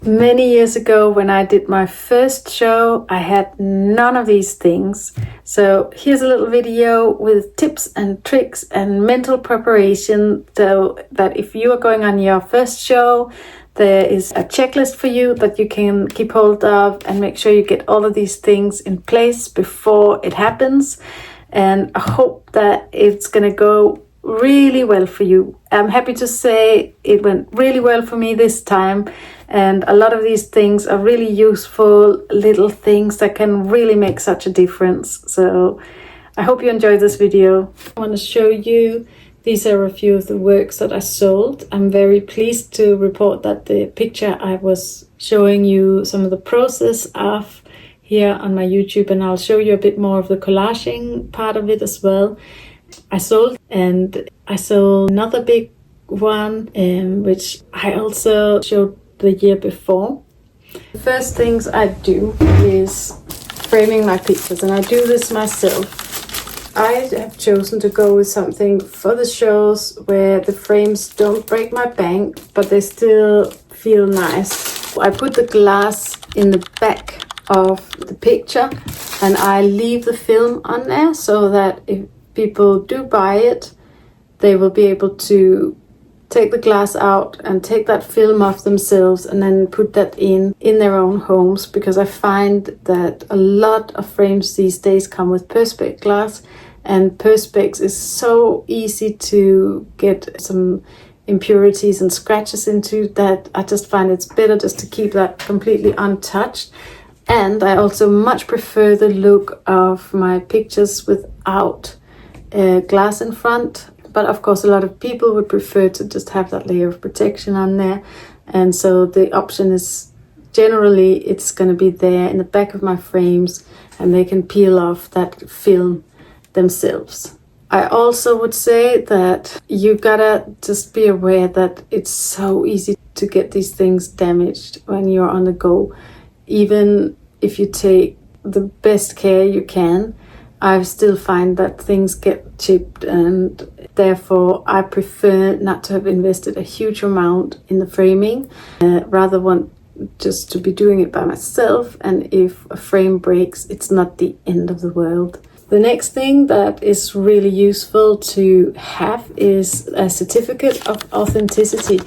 Many years ago when I did my first show, I had none of these things. So here's a little video with tips and tricks and mental preparation so that if you are going on your first show, there is a checklist for you that you can keep hold of and make sure you get all of these things in place before it happens. And I hope that it's going to go really well for you. I'm happy to say it went really well for me this time, and a lot of these things are really useful little things that can really make such a difference. So I hope you enjoyed this video. I want to show you, these are a few of the works that I sold. I'm very pleased to report that the picture I was showing you some of the process of here on my YouTube, and I'll show you a bit more of the collaging part of it as well. I sold another big one, which I also showed the year before. The first things I do is framing my pictures, and I do this myself. I have chosen to go with something for the shows where the frames don't break my bank, but they still feel nice. I put the glass in the back of the picture and I leave the film on there so that if people do buy it, they will be able to take the glass out and take that film off themselves and then put that in their own homes, because I find that a lot of frames these days come with perspex glass, and perspex is so easy to get some impurities and scratches into that I just find it's better just to keep that completely untouched. And I also much prefer the look of my pictures without glass in front, but of course a lot of people would prefer to just have that layer of protection on there, and so the option is generally it's going to be there in the back of my frames and they can peel off that film themselves. I also would say that you gotta just be aware that it's so easy to get these things damaged when you're on the go. Even if you take the best care you can, I still find that things get chipped, and therefore I prefer not to have invested a huge amount in the framing. Rather want just to be doing it by myself, and if a frame breaks, it's not the end of the world. The next thing that is really useful to have is a certificate of authenticity.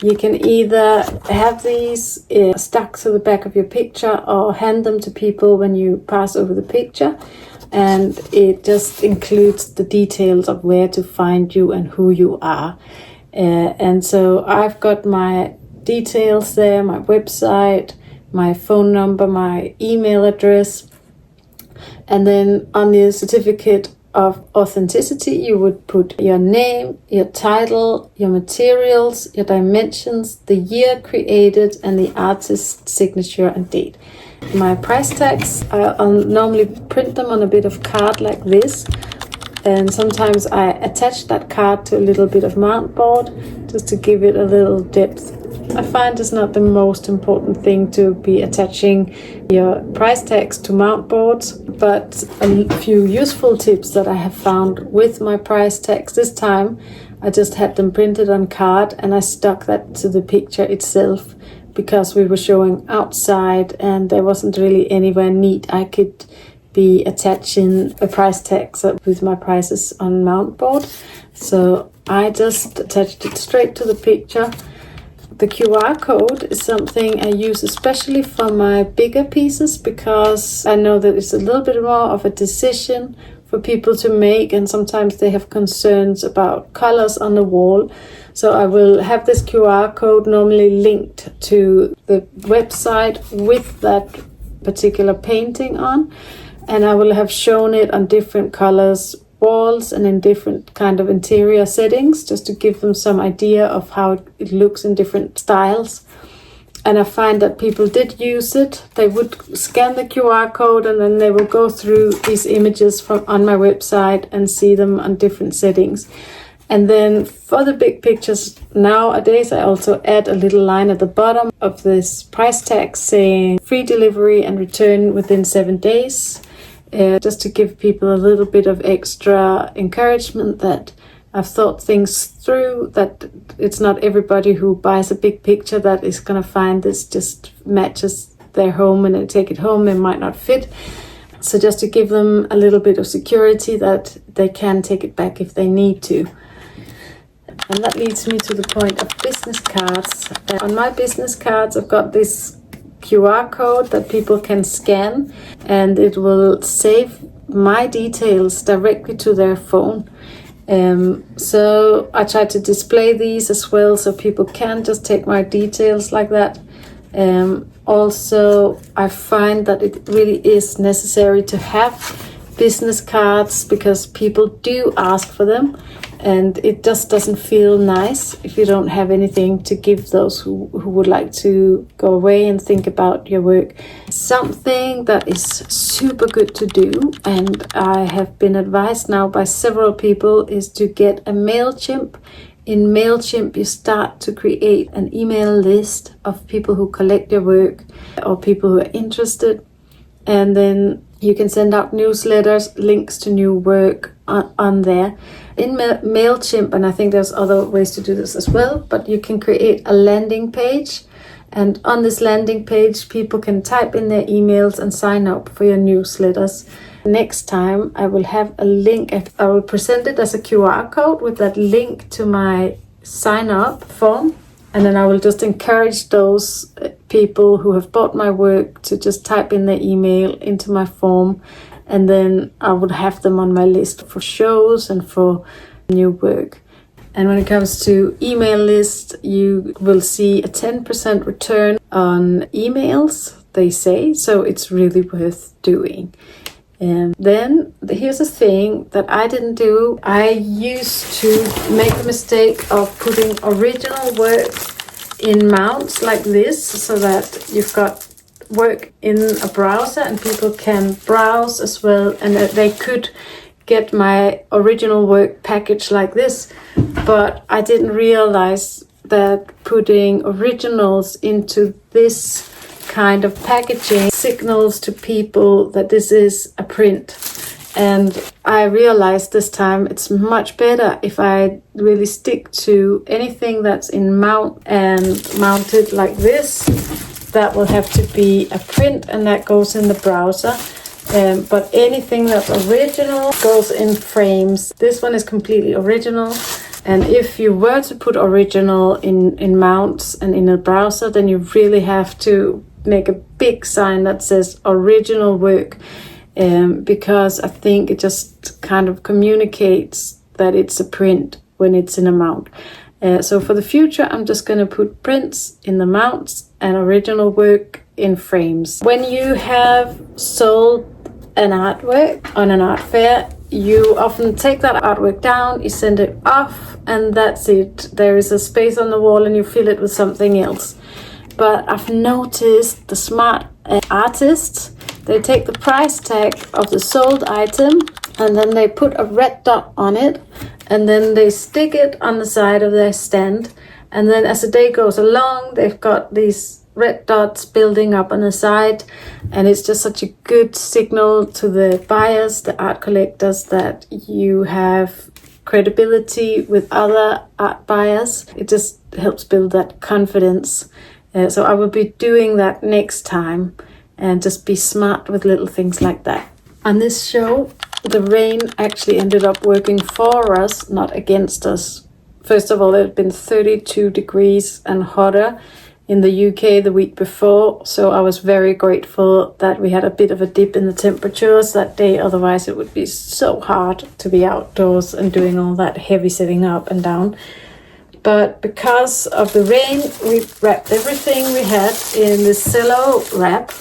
You can either have these stuck to the back of your picture or hand them to people when you pass over the picture. And it just includes the details of where to find you and who you are. And so I've got my details there, my website, my phone number, my email address. And then on the certificate of authenticity, you would put your name, your title, your materials, your dimensions, the year created, and the artist's signature and date. My price tags, I'll normally print them on a bit of card like this, and sometimes I attach that card to a little bit of mount board just to give it a little depth. I find it's not the most important thing to be attaching your price tags to mount boards, but a few useful tips that I have found with my price tags this time, I just had them printed on card and I stuck that to the picture itself, because we were showing outside and there wasn't really anywhere neat I could be attaching a price tag with my prices on mount board. So I just attached it straight to the picture. The QR code is something I use especially for my bigger pieces, because I know that it's a little bit more of a decision for people to make, and sometimes they have concerns about colors on the wall. So I will have this QR code normally linked to the website with that particular painting on, and I will have shown it on different colors walls and in different kind of interior settings, just to give them some idea of how it looks in different styles. And I find that people did use it. They would scan the QR code and then they will go through these images from on my website and see them on different settings. And then for the big pictures nowadays, I also add a little line at the bottom of this price tag saying free delivery and return within 7 days. Just to give people a little bit of extra encouragement that I've thought things through, that it's not everybody who buys a big picture that is going to find this just matches their home and they take it home. It might not fit. So just to give them a little bit of security that they can take it back if they need to. And that leads me to the point of business cards. On my business cards, I've got this QR code that people can scan, and it will save my details directly to their phone. So I try to display these as well, so people can just take my details like that. Also, I find that it really is necessary to have business cards because people do ask for them, and it just doesn't feel nice if you don't have anything to give those who would like to go away and think about your work. Something that is super good to do, and I have been advised now by several people, is to get a MailChimp. In MailChimp, you start to create an email list of people who collect your work or people who are interested. And then you can send out newsletters, links to new work on there. In MailChimp, and I think there's other ways to do this as well, but you can create a landing page. And on this landing page, people can type in their emails and sign up for your newsletters. Next time, I will have a link. I will present it as a QR code with that link to my sign up form. And then I will just encourage those people who have bought my work to just type in their email into my form. And then I would have them on my list for shows and for new work. And when it comes to email list, you will see a 10% return on emails, they say. So it's really worth doing. And then here's a thing that I didn't do. I used to make the mistake of putting original work in mounts like this, so that you've got work in a browser and people can browse as well, and that they could get my original work package like this. But I didn't realize that putting originals into this kind of packaging signals to people that this is a print. And I realized this time it's much better if I really stick to anything that's in mount and mounted like this. That will have to be a print, and that goes in the browser. But anything that's original goes in frames. This one is completely original. And if you were to put original in mounts and in a browser, then you really have to make a big sign that says original work, because I think it just kind of communicates that it's a print when it's in a mount. So for the future, I'm just going to put prints in the mounts and original work in frames. When you have sold an artwork on an art fair, you often take that artwork down, you send it off, and that's it. There is a space on the wall and you fill it with something else. But I've noticed the smart artists, they take the price tag of the sold item and then they put a red dot on it, and then they stick it on the side of their stand. And then as the day goes along, they've got these red dots building up on the side, and it's just such a good signal to the buyers, the art collectors, that you have credibility with other art buyers. It just helps build that confidence. So I will be doing that next time, and just be smart with little things like that. On this show, the rain actually ended up working for us, not against us. First of all, it had been 32 degrees and hotter in the UK the week before, so I was very grateful that we had a bit of a dip in the temperatures that day. Otherwise it would be so hard to be outdoors and doing all that heavy sitting up and down. But because of the rain, we wrapped everything we had in this cello wrap.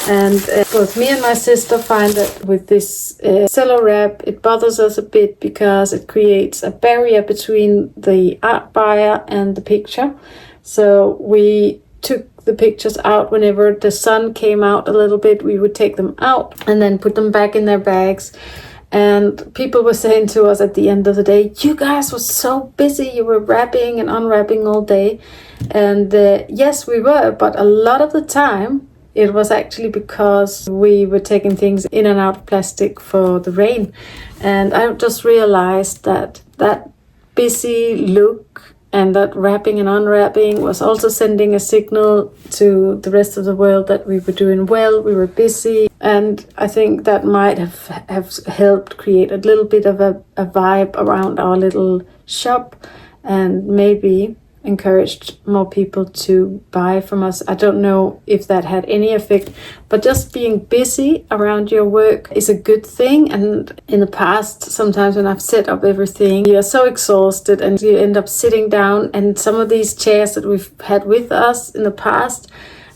And both me and my sister find that with this cello wrap, it bothers us a bit because it creates a barrier between the art buyer and the picture. So we took the pictures out whenever the sun came out a little bit. We would take them out and then put them back in their bags. And people were saying to us at the end of the day, you guys were so busy. You were wrapping and unwrapping all day. And yes, we were. But a lot of the time, it was actually because we were taking things in and out of plastic for the rain. And I just realized that busy look, and that wrapping and unwrapping was also sending a signal to the rest of the world that we were doing well, we were busy. And I think that might have helped create a little bit of a vibe around our little shop, and maybe encouraged more people to buy from us. I don't know if that had any effect, but just being busy around your work is a good thing. And in the past, sometimes when I've set up everything, you're so exhausted and you end up sitting down, and some of these chairs that we've had with us in the past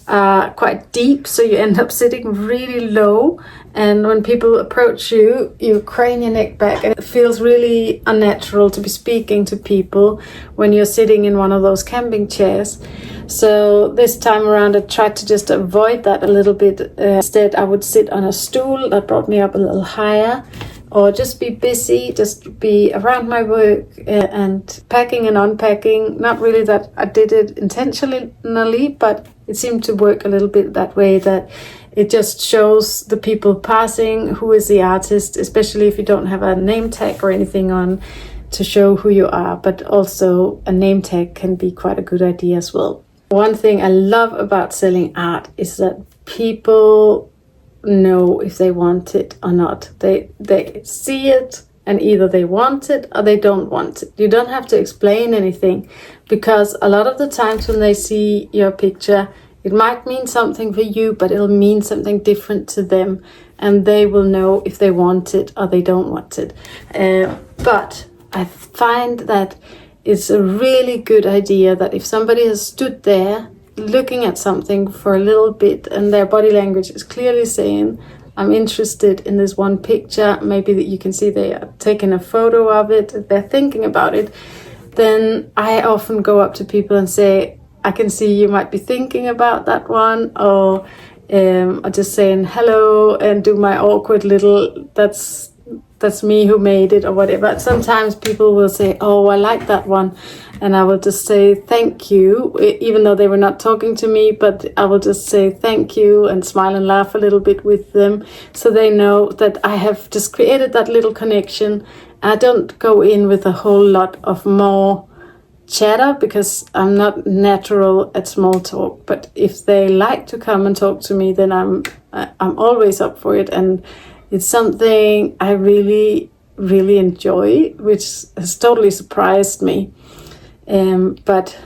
are quite deep, so you end up sitting really low, and when people approach you, you crane your neck back, and it feels really unnatural to be speaking to people when you're sitting in one of those camping chairs. So this time around I tried to just avoid that a little bit. Instead I would sit on a stool that brought me up a little higher, or just be busy, just be around my work and packing and unpacking. Not really that I did it intentionally, but it seemed to work a little bit that way, that it just shows the people passing who is the artist, especially if you don't have a name tag or anything on to show who you are. But also a name tag can be quite a good idea as well. One thing I love about selling art is that people know if they want it or not. They see it, and either they want it or they don't want it. You don't have to explain anything, because a lot of the times when they see your picture, it might mean something for you, but it'll mean something different to them, and they will know if they want it or they don't want it. But I find that it's a really good idea that if somebody has stood there looking at something for a little bit, and their body language is clearly saying, I'm interested in this one picture, maybe that you can see they are taking a photo of it, they're thinking about it, then I often go up to people and say, I can see you might be thinking about that one, or just saying hello and do my awkward little, that's me who made it, or whatever. Sometimes people will say, oh, I like that one, and I will just say thank you, even though they were not talking to me, but I will just say thank you and smile and laugh a little bit with them, so they know that I have just created that little connection. I don't go in with a whole lot of more chatter, because I'm not natural at small talk. But if they like to come and talk to me, then I'm always up for it, and it's something I really, really enjoy, which has totally surprised me. But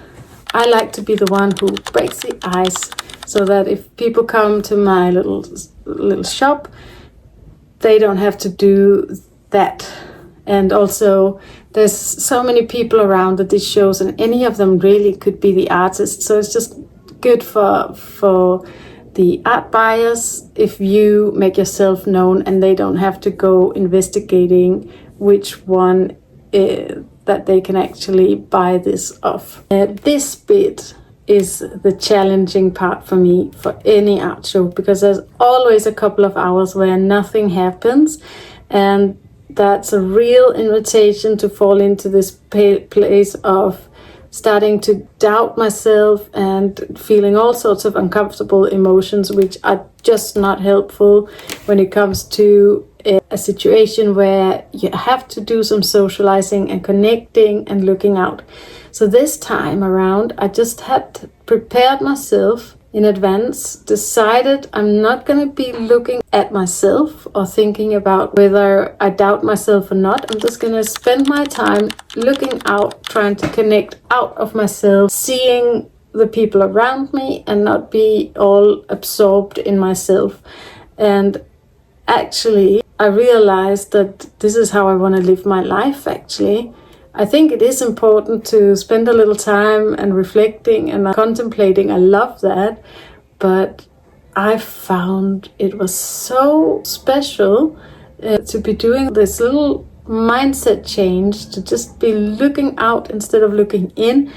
I like to be the one who breaks the ice, so that if people come to my little shop, they don't have to do that. And also, there's so many people around at these shows, and any of them really could be the artist. So it's just good for the art buyers if you make yourself known, and they don't have to go investigating which one that they can actually buy this off. This bit is the challenging part for me for any art show, because there's always a couple of hours where nothing happens, and that's a real invitation to fall into this place of starting to doubt myself and feeling all sorts of uncomfortable emotions, which are just not helpful when it comes to a situation where you have to do some socializing and connecting and looking out. So this time around, I just had prepared myself in advance, decided I'm not going to be looking at myself or thinking about whether I doubt myself or not. I'm just going to spend my time looking out, trying to connect out of myself, seeing the people around me, and not be all absorbed in myself. And actually, I realized that this is how I want to live my life, actually. I think it is important to spend a little time and reflecting and contemplating. I love that. But I found it was so special to be doing this little mindset change, to just be looking out instead of looking in.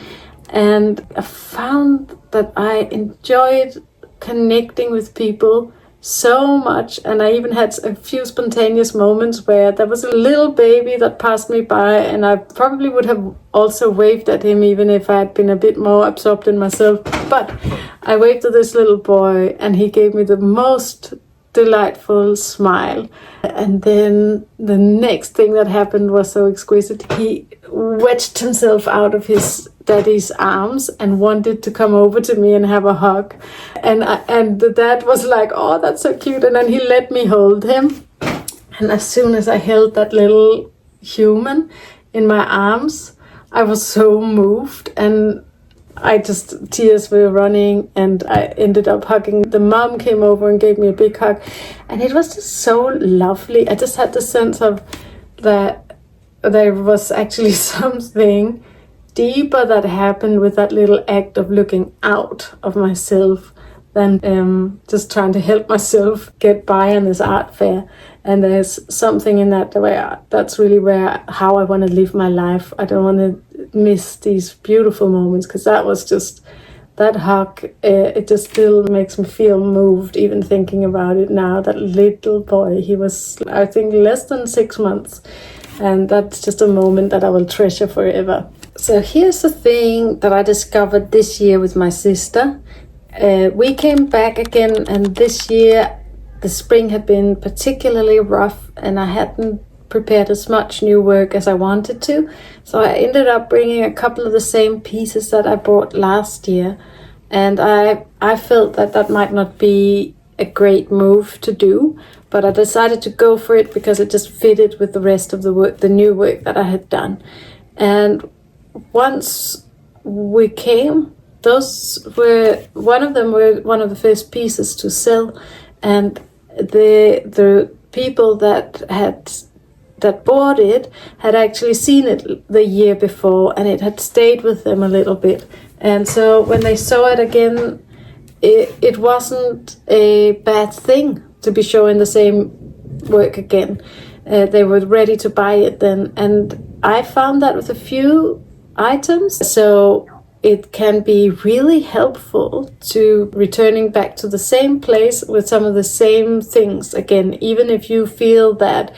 And I found that I enjoyed connecting with people so much, and I even had a few spontaneous moments where there was a little baby that passed me by, and I probably would have also waved at him even if I had been a bit more absorbed in myself. But I waved at this little boy, and he gave me the most delightful smile. And then the next thing that happened was so exquisite. He wedged himself out of his daddy's arms and wanted to come over to me and have a hug. And the dad was like, oh, that's so cute. And then he let me hold him. And as soon as I held that little human in my arms, I was so moved, and tears were running, and I ended up hugging. The mom came over and gave me a big hug, and it was just so lovely. I just had the sense of that there was actually something deeper that happened with that little act of looking out of myself than just trying to help myself get by on this art fair. And there's something in that where that's really how I want to live my life. I don't want to miss these beautiful moments, because that was just, that hug, it just still makes me feel moved even thinking about it now. That little boy, he was, I think, less than 6 months. And that's just a moment that I will treasure forever. So here's the thing that I discovered this year with my sister. We came back again, and this year the spring had been particularly rough, and I hadn't prepared as much new work as I wanted to. So I ended up bringing a couple of the same pieces that I brought last year. And I felt that might not be a great move to do, but I decided to go for it because it just fitted with the rest of the work, the new work that I had done. And once we came, one of them were one of the first pieces to sell, and the people that bought it had actually seen it the year before, and it had stayed with them a little bit. And so when they saw it again, it wasn't a bad thing to be showing the same work again. They were ready to buy it then, and I found that with a few items. So it can be really helpful to returning back to the same place with some of the same things again, even if you feel that,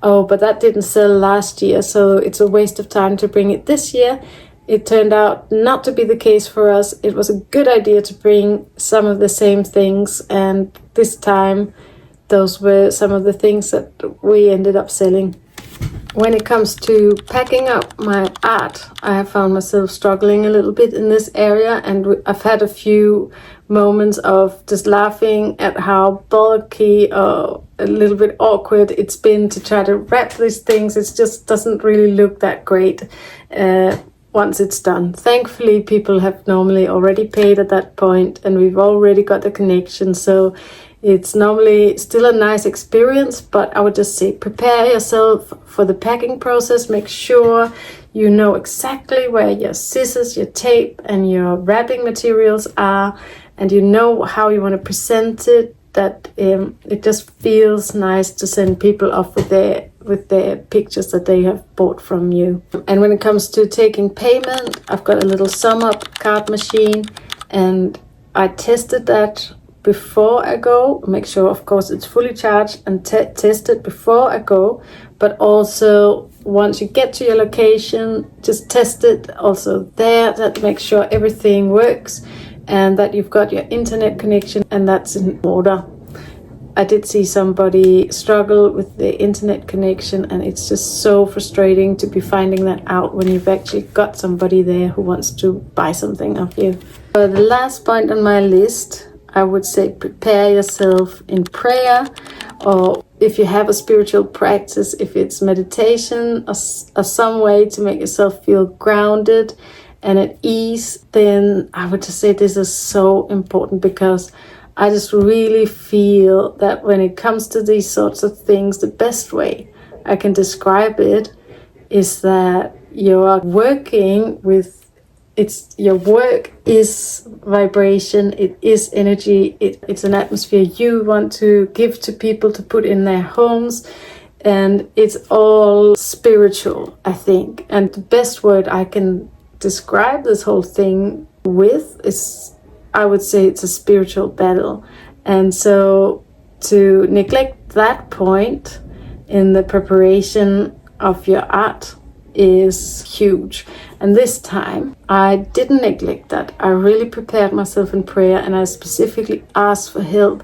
oh, but that didn't sell last year, so it's a waste of time to bring it this year. It turned out not to be the case for us. It was a good idea to bring some of the same things, and this time those were some of the things that we ended up selling. When it comes to packing up my art, I have found myself struggling a little bit in this area, and I've had a few moments of just laughing at how bulky or a little bit awkward it's been to try to wrap these things. It just doesn't really look that great once it's done. Thankfully, people have normally already paid at that point, and we've already got the connection, so it's normally still a nice experience. But I would just say, prepare yourself for the packing process. Make sure you know exactly where your scissors, your tape, and your wrapping materials are, and you know how you want to present it, that it just feels nice to send people off with their pictures that they have bought from you. And when it comes to taking payment, I've got a little sum up card machine, and I tested that before I go. Make sure, of course, it's fully charged, and test it before I go. But also, once you get to your location, just test it also there. That makes sure everything works and that you've got your internet connection and that's in order. I did see somebody struggle with the internet connection, and it's just so frustrating to be finding that out when you've actually got somebody there who wants to buy something of you. For the last point on my list, I would say prepare yourself in prayer, or if you have a spiritual practice, if it's meditation or some way to make yourself feel grounded and at ease, then I would just say this is so important, because I just really feel that when it comes to these sorts of things, the best way I can describe it is that you are working with your work is vibration, it is energy, it's an atmosphere you want to give to people to put in their homes, and it's all spiritual, I think. And the best word I can describe this whole thing with is, I would say, it's a spiritual battle. And so to neglect that point in the preparation of your art is huge. And this time I didn't neglect that. I really prepared myself in prayer, and I specifically asked for help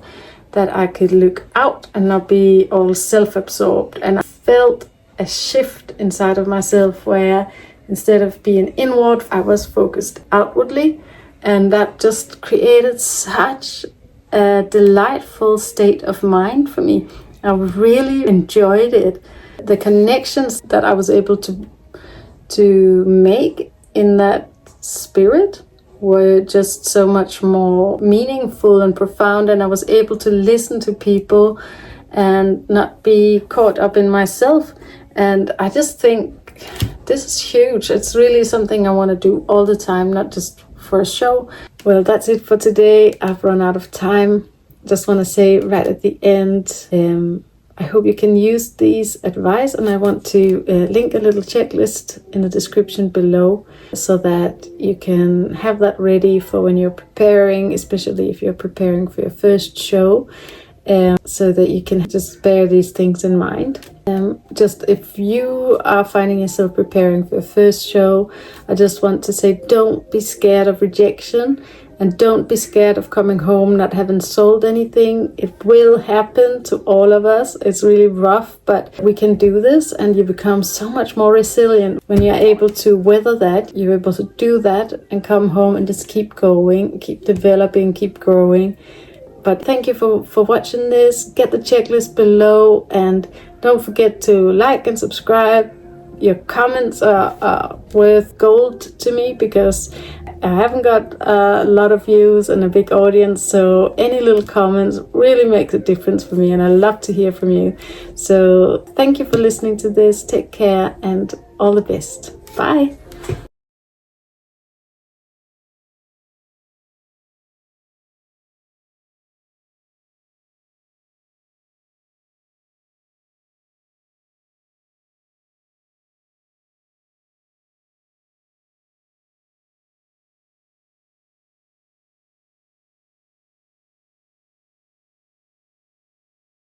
that I could look out and not be all self-absorbed. And I felt a shift inside of myself where instead of being inward, I was focused outwardly. And that just created such a delightful state of mind for me. I really enjoyed it. The connections that I was able to make in that spirit were just so much more meaningful and profound, and I was able to listen to people and not be caught up in myself. And I just think this is huge. It's really something I want to do all the time, not just for a show. Well, that's it for today. I've run out of time. Just want to say right at the end, I hope you can use these advice, and I want to link a little checklist in the description below so that you can have that ready for when you're preparing, especially if you're preparing for your first show, so that you can just bear these things in mind. Just if you are finding yourself preparing for your first show, I just want to say don't be scared of rejection. And don't be scared of coming home not having sold anything. It will happen to all of us. It's really rough, but we can do this, and you become so much more resilient when you're able to weather that. You're able to do that and come home and just keep going, keep developing, keep growing. But thank you for watching this. Get the checklist below, and don't forget to like and subscribe. Your comments are worth gold to me because I haven't got a lot of views and a big audience, so any little comments really makes a difference for me, and I love to hear from you. So thank you for listening to this. Take care and all the best. Bye.